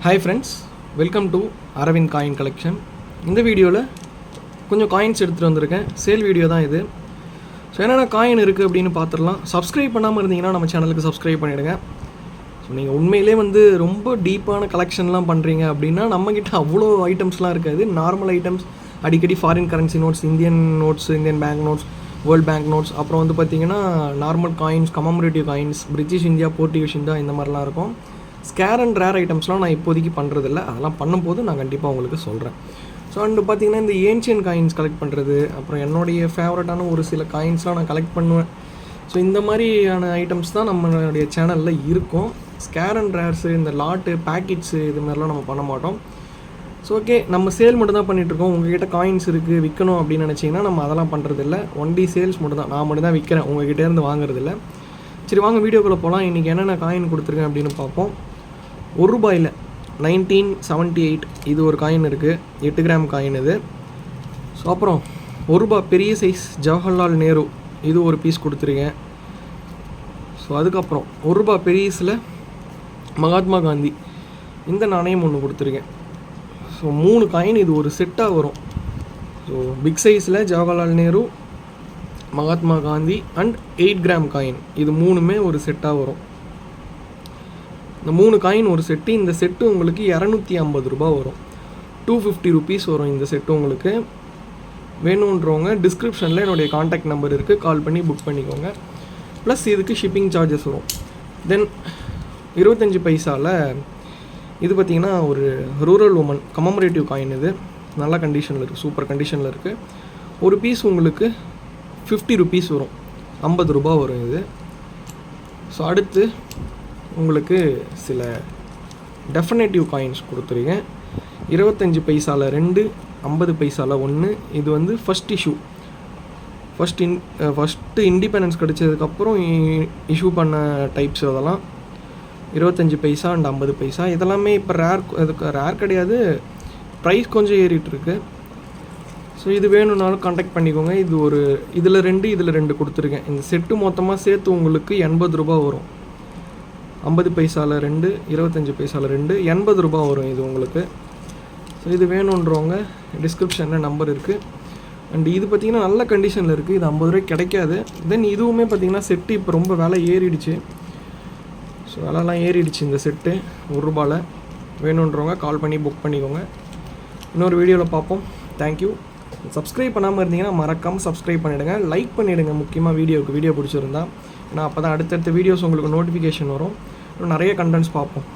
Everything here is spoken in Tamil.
Hi friends, welcome to Aravind coin collection. இந்த வீடியோவில் கொஞ்சம் காயின்ஸ் எடுத்துகிட்டு வந்திருக்கேன். சேல் வீடியோ தான் இது. ஸோ என்னென்ன காயின் இருக்குது அப்படின்னு பார்த்துடலாம். சப்ஸ்கிரைப் பண்ணாமல் இருந்தீங்கன்னா நம்ம சேனலுக்கு சப்ஸ்கிரைப் பண்ணிவிடுங்க. ஸோ நீங்கள் உண்மையிலே ரொம்ப டீப்பான கலெக்ஷன்லாம் பண்ணுறீங்க அப்படின்னா நம்மக்கிட்ட அவ்வளோ ஐட்டம்ஸ்லாம் இருக்காது. நார்மல் ஐட்டம்ஸ், அடிக்கடி foreign currency notes, Indian notes, Indian bank notes, world bank notes, அப்புறம் பார்த்திங்கன்னா normal coins, commemorative coins, British India, Portuguese India, இந்த மாதிரிலாம் இருக்கும். ஸ்கேர் அண்ட் ரேர் ஐட்டம்ஸ்லாம் நான் இப்போதைக்கு பண்ணுறதில்ல. அதெல்லாம் பண்ணும்போது நான் கண்டிப்பாக உங்களுக்கு சொல்கிறேன். ஸோ அண்டு பார்த்திங்கன்னா இந்த ஏன்ஷியன் காயின்ஸ் கலெக்ட் பண்ணுறது, அப்புறம் என்னுடைய ஃபேவரட்டான ஒரு சில காயின்ஸ்லாம் நான் கலெக்ட் பண்ணுவேன். ஸோ இந்த மாதிரியான ஐட்டம்ஸ் தான் நம்மளுடைய சேனலில் இருக்கும். ஸ்கேர் அண்ட் ரேர்ஸு, இந்த லாட்டு, பேக்கெட்ஸு, இது மாதிரிலாம் நம்ம பண்ண மாட்டோம். ஸோ ஓகே, நம்ம சேல் மட்டும் தான் பண்ணிகிட்ருக்கோம். உங்கள்கிட்ட காயின்ஸ் இருக்குது விற்கணும் அப்படின்னு நினச்சிங்கன்னா நம்ம அதெல்லாம் பண்ணுறதில்ல. ஒன்லி சேல்ஸ் மட்டும் தான். நான் மட்டும் தான் விற்கிறேன், உங்கள்கிட்டேருந்து வாங்குறதில்ல. சரி வாங்க வீடியோக்குள்ளே போகலாம். இன்றைக்கி என்னென்ன காயின் கொடுத்துருக்கேன் அப்படின்னு பார்ப்போம். ₹1 1978 இது ஒரு காயின் இருக்குது. 8 கிராம் காயின் இது. ஸோ அப்புறம் ₹1 பெரிய சைஸ் ஜவஹர்லால் நேரு, இது ஒரு பீஸ் கொடுத்துருக்கேன். ஸோ அதுக்கப்புறம் ₹1 பெரியஸில் மகாத்மா காந்தி, இந்த நாணயம் ஒன்று கொடுத்துருக்கேன். ஸோ 3 காயின், இது ஒரு செட்டாக வரும். ஸோ பிக் சைஸில் Jawaharlal Nehru, Mahatma Gandhi and 8 gram coin, இது 3மே ஒரு செட்டாக வரும். இந்த 3 காயின் ஒரு செட்டு. இந்த செட்டு உங்களுக்கு ₹250 வரும். ₹250 வரும் இந்த செட்டு. உங்களுக்கு வேணுன்றவங்க டிஸ்கிரிப்ஷனில் என்னுடைய காண்டாக்ட் நம்பர் இருக்குது, கால் பண்ணி புக் பண்ணிக்கோங்க. ப்ளஸ் இதுக்கு ஷிப்பிங் சார்ஜஸ் வரும். தென் 25 பைசாவில் இது பார்த்திங்கன்னா ஒரு ரூரல் உமன் கமமரேட்டிவ் காயின். இது நல்ல கண்டிஷனில் இருக்குது, சூப்பர் கண்டிஷனில் இருக்குது. ஒரு பீஸ் உங்களுக்கு ₹50 வரும், ₹50 வரும் இது. ஸோ அடுத்து உங்களுக்கு சில டெஃபினேட்டிவ் காயின்ஸ் கொடுத்துருக்கேன். 25 பைசாவில் 2, 50 பைசாவில் 1. இது ஃபஸ்ட் இஷ்யூ, ஃபஸ்ட்டு இண்டிபெண்டன்ஸ் கிடச்சதுக்கப்புறம் இஷ்யூ பண்ண டைப்ஸ். அதெல்லாம் 25 பைசா அண்ட் 50 பைசா. இதெல்லாமே இப்போ ரேர் கிடையாது, ப்ரைஸ் கொஞ்சம் ஏறிட்டுருக்கு. ஸோ இது வேணும்னாலும் கான்டாக்ட் பண்ணிக்கோங்க. இதில் 2, இதில் 2 கொடுத்துருக்கேன். இந்த செட்டு மொத்தமாக சேர்த்து உங்களுக்கு ₹80 வரும். 50 பைசாவில் 2, 25 பைசாவில் 2, ₹80 வரும் இது உங்களுக்கு. ஸோ இது வேணுன்றவங்க டிஸ்கிரிப்ஷனில் நம்பர் இருக்குது. அண்ட் இது பார்த்திங்கன்னா நல்ல கண்டிஷனில் இருக்குது. இது ₹50 கிடைக்காது. தென் இதுவுமே பார்த்திங்கன்னா செட்டு இப்போ ரொம்ப விலை ஏறிடுச்சு. ஸோ விலைலாம் ஏறிடுச்சு இந்த செட்டு ₹1. வேணுன்றவங்க கால் பண்ணி புக் பண்ணிக்கோங்க. இன்னொரு வீடியோவில் பார்ப்போம். தேங்க்யூ. சப்ஸ்கிரைப் பண்ணாமல் இருந்தீங்கன்னா மறக்காமல் சப்ஸ்கிரைப் பண்ணிவிடுங்க, லைக் பண்ணிவிடுங்க. முக்கியமாக வீடியோ பிடிச்சிருந்தா, ஏன்னா அப்போ தான் அடுத்தடுத்த வீடியோஸ் உங்களுக்கு நோட்டிஃபிகேஷன் வரும். இன்னும் நிறைய கண்டென்ட்ஸ் பார்ப்போம்.